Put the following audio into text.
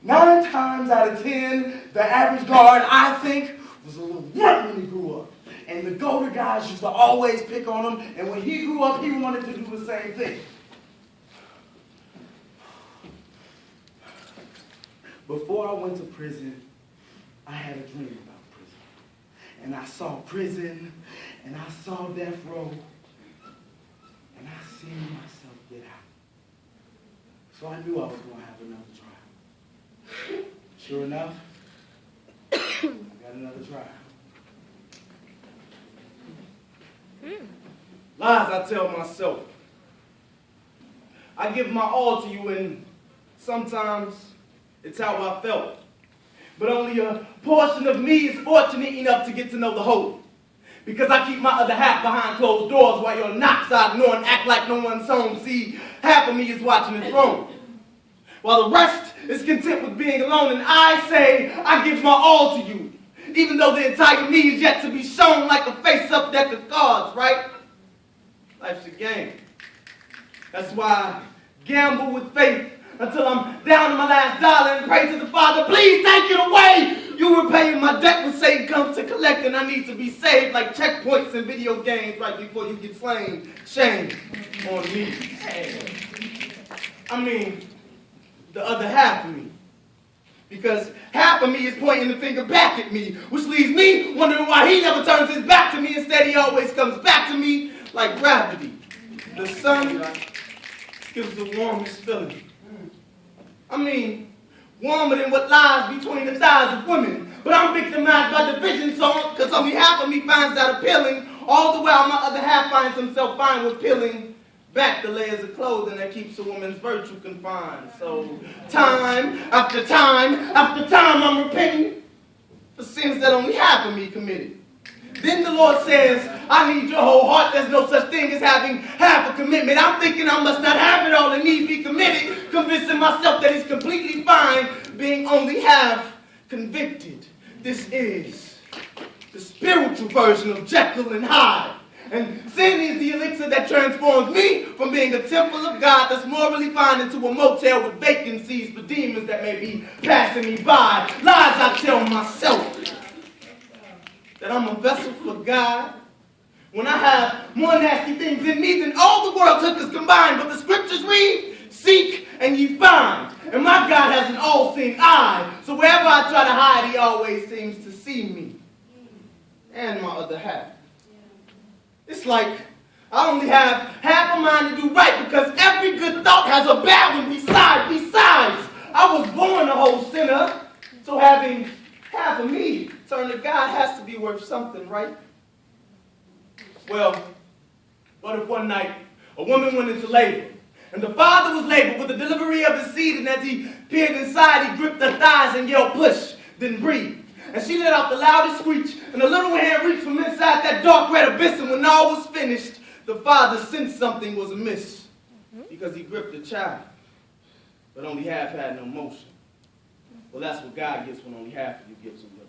9 times out of 10, the average guard, I think, was a little runt when he grew up. And the Golder guys used to always pick on him, and when he grew up, he wanted to do the same thing. Before I went to prison, I had a dream about prison. And I saw prison, and I saw death row, and I seen myself get out. So I knew I was going to have another trial. Sure enough, I got another trial. Lies I tell myself. I give my all to you, and sometimes it's how I felt. But only a portion of me is fortunate enough to get to know the whole. Because I keep my other half behind closed doors while your knocks I ignore and act like no one's home. See, half of me is watching the throne, while the rest is content with being alone. And I say, I give my all to you, even though the entire me is yet to be shown like a face-up deck of cards, right? Life's a game. That's why I gamble with faith until I'm down to my last dollar and pray to the Father, please take it away. You repaying my debt when Satan comes to collect, and I need to be saved like checkpoints in video games right before you get slain. Shame on me. I mean, the other half of me. Because half of me is pointing the finger back at me, which leaves me wondering why he never turns his back to me. Instead, he always comes back to me like gravity. The sun gives the warmest feeling. I mean, warmer than what lies between the thighs of women. But I'm victimized by division, so because only half of me finds that appealing, all the while my other half finds himself fine with peeling back the layers of clothing that keeps a woman's virtue confined. So time after time after time I'm repenting for sins that only half of me committed. Then the Lord says, I need your whole heart. There's no such thing as having half a commitment. I'm thinking I must not have it all and need be committed, convincing myself that it's completely fine being only half convicted. This is the spiritual version of Jekyll and Hyde. And sin is the elixir that transforms me from being a temple of God that's morally fine into a motel with vacancies for demons that may be passing me by. Lies I tell myself. That I'm a vessel for God, when I have more nasty things in me than all the world took us combined. But the scriptures read, seek and ye find. And my God has an all-seeing eye. So wherever I try to hide, he always seems to see me. And my other half. It's like I only have half a mind to do right, because every good thought has a bad one besides. I was born a whole sinner, so having half of me turn to God has to be worth something, right? Well, what if one night a woman went into labor, and the father was labored with the delivery of his seed, and as he peered inside, he gripped her thighs and yelled, push, then breathe. And she let out the loudest screech, and the little hand reached from inside that dark red abyss, and when all was finished, the father sensed something was amiss, because he gripped the child, but only half had no motion. Well, that's what God gets when only half of you get some devotion.